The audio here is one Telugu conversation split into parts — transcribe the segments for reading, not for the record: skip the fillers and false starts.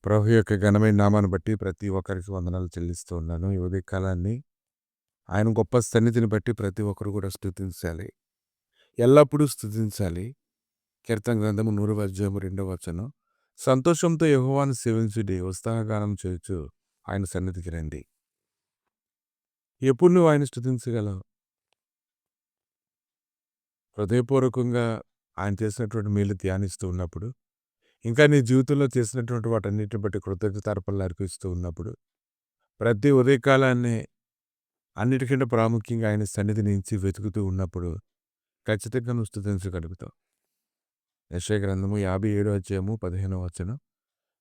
ప్రభు యొక్క ఘనమైన నామాన్ని బట్టి ప్రతి ఒక్కరికి వందనాలు చెల్లిస్తూ ఉన్నాను. ఈ ఉదయకాలాన్ని ఆయన గొప్ప సన్నిధిని బట్టి ప్రతి ఒక్కరు కూడా స్తుతించాలి. ఎల్లప్పుడూ స్తుతించాలి. కీర్తన గ్రంథము 100వ అధ్యాయము 2వ వచనం. సంతోషంతో యెహోవాను సేవించుడి, ఉత్సాహగానం చేయుచు ఆయన సన్నిధికి రండి. ఎప్పుడు నువ్వు ఆయన స్తుతించగలవు? హృదయపూర్వకంగా ఆయన చేసినటువంటి మేలు ధ్యానిస్తూ ఉన్నప్పుడు, ఇంకా నీ జీవితంలో చేసినటువంటి వాటన్నిటిని బట్టి కృతజ్ఞతార్పణలు అర్పిస్తూ ఉన్నప్పుడు, ప్రతి ఉదయకాలాన్నే అన్నిటికంటే ప్రాముఖ్యంగా ఆయన సన్నిధి నుంచి వెతుకుతూ ఉన్నప్పుడు ఖచ్చితంగా నువ్వు స్తుతించగలుగుతావు. యెషయా గ్రంథము 57వ అధ్యాయము 15వ వచనం.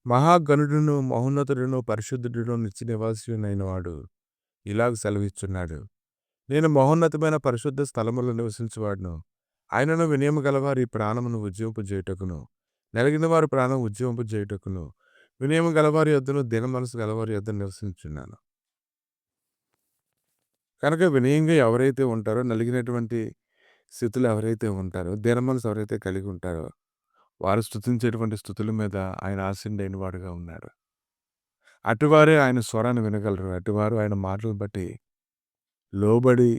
మహాగణుడును మహోన్నతుడును పరిశుద్ధుడును నిత్య నివాసియునైన వాడు ఇలాగ సెలవిస్తున్నాడు. నేను మహోన్నతమైన పరిశుద్ధ స్థలములో నివసించువాడును. ఆయనను వినయము గలవారి ప్రాణమును ఉజ్జింపజేయుటకును, నలిగిన వారి ప్రాణం ఉజ్జింపజేయుటకును, వినయము గలవారి యొద్దను దీన మనసు గలవారి యొద్ద నివసించున్నాను. కనుక వినయంగా ఎవరైతే ఉంటారో, నలిగినటువంటి స్థితులు ఎవరైతే ఉంటారో, దీన మనసు ఎవరైతే కలిగి ఉంటారో, వారు స్తుతించేటువంటి స్తుతుల మీద ఆయన ఆసీనుడైన వాడుగా ఉన్నాడు. అటువారే ఆయన స్వరాన్ని వినగలరు. అటువారు ఆయన మాటలను బట్టి లోబడి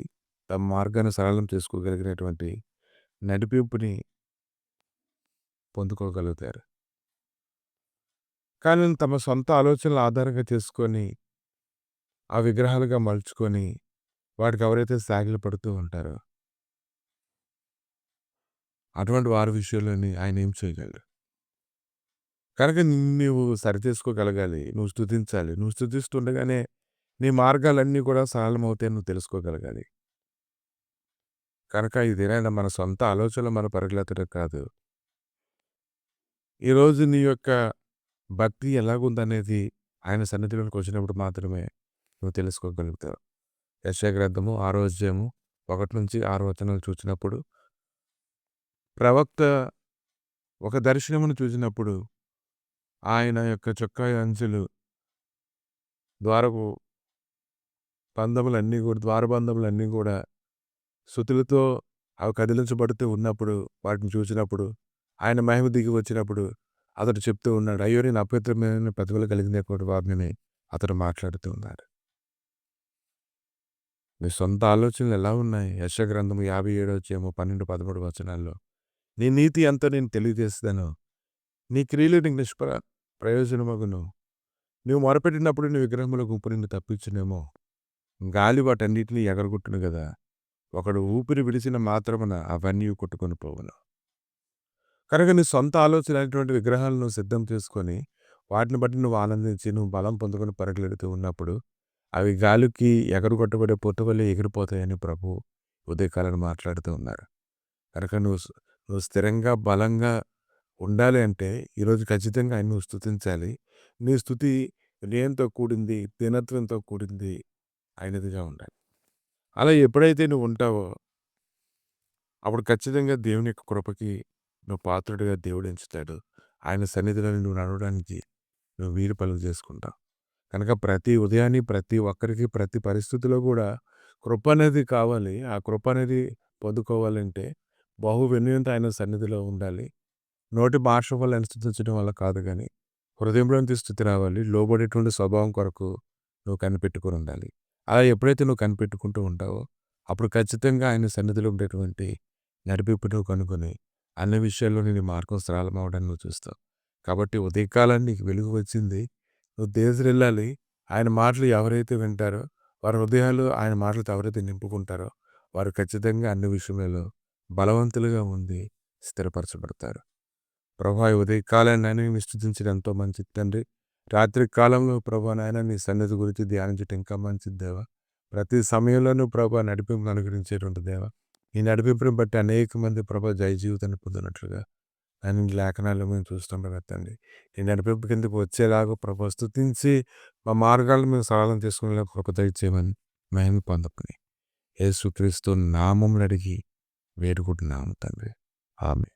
తమ మార్గాన్ని సరళం చేసుకోగలిగినటువంటి నడిపింపుని పొందుకోగలుగుతారు. కానీ తమ సొంత ఆలోచనలు ఆధారంగా చేసుకొని, ఆ విగ్రహాలుగా మలుచుకొని, వాటికి ఎవరైతే సాగిలపడుతూ ఉంటారో, అటువంటి వారి విషయంలోని ఆయన ఏం చేయగలడు? కనుక నీవు సరిచేసుకోగలగాలి. నువ్వు స్తుతించాలి. నువ్వు స్తుతిస్తుండగానే నీ మార్గాలన్నీ కూడా సరళమవుతాయని నువ్వు తెలుసుకోగలగాలి. కనుక ఈ దినాన మన సొంత ఆలోచనలు మన పరుగులెత్తడం కాదు. ఈరోజు నీ యొక్క భక్తి ఎలాగుందనేది ఆయన సన్నిధిలోకి వచ్చినప్పుడు మాత్రమే నువ్వు తెలుసుకోగలుగుతావు. యెషయా గ్రంథము 6వ అధ్యాయము 1-6 వచనాలు చూసినప్పుడు, ప్రవక్త ఒక దర్శనమును చూసినప్పుడు ఆయన యొక్క చొక్కా అంచులు ద్వారపు ద్వారబంధములన్నీ కూడా స్తుతులతో అవి కదిలించబడుతూ ఉన్నప్పుడు, వాటిని చూసినప్పుడు, ఆయన మహిమ దిగి వచ్చినప్పుడు అతడు చెప్తూ ఉన్నాడు. అయ్యో, నేను అపవిత్రమైన పెదవులు కలిగినటువంటి వారిని అతడు మాట్లాడుతూ ఉన్నాడు. నీ సొంత ఆలోచనలు ఎలా ఉన్నాయి? యెషయా గ్రంథము 57వ అధ్యాయము 12, 13 వచనాల్లో నీ నీతి ఎంతో నేను తెలియజేస్తాను. నీ క్రియలు నీకు ప్రయోజనమగును. నువ్వు మొరపెట్టినప్పుడు నీ విగ్రహముల గుంపు నిన్ను తప్పించునేమో. గాలి వాటన్నిటిని ఎగరగొట్టును గదా! ఒకడు ఊపిరి విడిచిన మాత్రమున అవన్నీ కొట్టుకొని పోవును. కనుక నీ సొంత ఆలోచన అనేటువంటి విగ్రహాలను నువ్వు సిద్ధం చేసుకొని, వాటిని బట్టి నువ్వు ఆనందించి, నువ్వు బలం పొందుకొని పరుగులెడుతూ ఉన్నప్పుడు, అవి గాలికి ఎగరగొట్టబడే పొట్టువలే ఎగిరిపోతాయని ప్రభువు ఉదయకాలను మాట్లాడుతూ ఉన్నారు. కనుక నువ్వు స్థిరంగా, బలంగా ఉండాలి అంటే ఈరోజు ఖచ్చితంగా ఆయన నువ్వు స్తుతించాలి. నీ స్తుతి వినయంతో కూడింది, దీనత్వంతో కూడింది అయినదిగా ఉండాలి. అలా ఎప్పుడైతే నువ్వు ఉంటావో, అప్పుడు ఖచ్చితంగా దేవుని యొక్క కృపకి నువ్వు పాత్రుడిగా దేవుడు ఎంచుతాడు. ఆయన సన్నిధిలో నువ్వు నడవడానికి నువ్వు వీలు పనులు చేసుకుంటావు. కనుక ప్రతి ఉదయాన్ని ప్రతి ఒక్కరికి ప్రతి పరిస్థితిలో కూడా కృప అనేది కావాలి. ఆ కృప అనేది పొందుకోవాలంటే బహు వినయంతో ఆయన సన్నిధిలో ఉండాలి. నోటి భాష వల్ల స్తుతించడం వల్ల కాదు కానీ, హృదయంలోంచి స్థుతి రావాలి. లోబడేటువంటి స్వభావం కొరకు నువ్వు కనిపెట్టుకొని ఉండాలి. అలా ఎప్పుడైతే నువ్వు కనిపెట్టుకుంటూ ఉంటావో, అప్పుడు ఖచ్చితంగా ఆయన సన్నిధిలో ఉండేటువంటి నడిపింపు నువ్వు కనుగొని అన్ని విషయాల్లో నీ మార్గం సరళం అవడాన్ని నువ్వు చూస్తావు. కాబట్టి ఉదయకాలాన్ని నీకు వెలుగు వచ్చింది. నువ్వు దేశరెళ్ళాలి. ఆయన మాటలు ఎవరైతే వింటారో, వారి హృదయాలు ఆయన మాటలతో ఎవరైతే నింపుకుంటారో, వారు ఖచ్చితంగా అన్ని విషయములలో బలవంతులుగా ఉండి స్థిరపరచబడతారు. ప్రభా, ఈ ఉదయకాలాన్ని నాయన నిన్ను స్తుతించడం ఎంతో మంచిది తండ్రి. రాత్రి కాలంలో ప్రభా నాయన నీ సన్నిధి గురించి ధ్యానించడం ఇంకా మంచిది దేవా. ప్రతి సమయంలోనూ ప్రభా నడిపింపును అనుగ్రహించేటువంటి దేవా. ఈ నడిపింపుని బట్టి అనేక మంది ప్రభా జయ జీవితాన్ని పొందినట్లుగా ఆయన నీ లేఖనాల్లో మేము చూస్తాం కదా తండ్రి. నీ నడిపింపు కిందకు వచ్చేలాగా ప్రభా స్తుతించి మా మార్గాలను మేము సరళం చేసుకునేలా కృప దయచేయమని మహిమ పొందుకుని యేసుక్రీస్తు నామమున అడిగి వేడుకుంటున్నాము తండ్రి. ఆమేన్.